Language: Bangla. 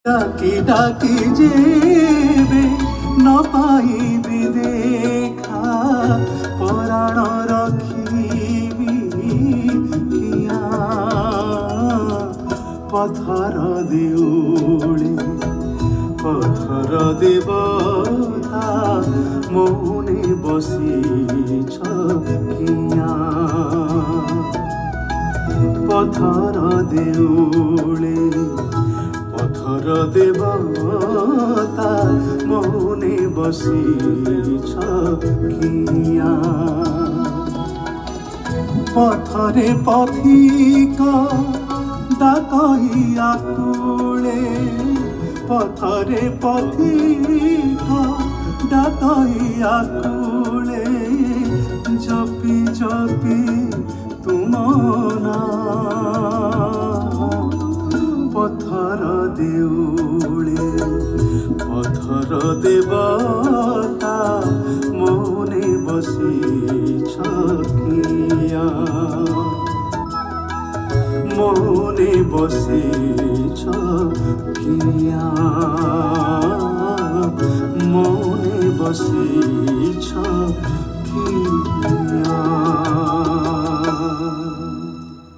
ডাকি ডাকি যেবে ন পাইবি দেখা পরাণ রখিবি কিয়া পথর দেউলে পথর দেবতা মৌনে বসিছ কিয়া পথর দেউলে পথর দেবতা মৌনে বসিছ কিয়া পথরে পথিক ডাকহি আকুলে পথরে পথিক ডাকহি আকুলে জপি জপি তুম নাম পথর দেউলে পথর দেবতা মৌনে বসিছ কিয়া মৌনে বসিছ কিয়া মৌনে বসিছ কিয়া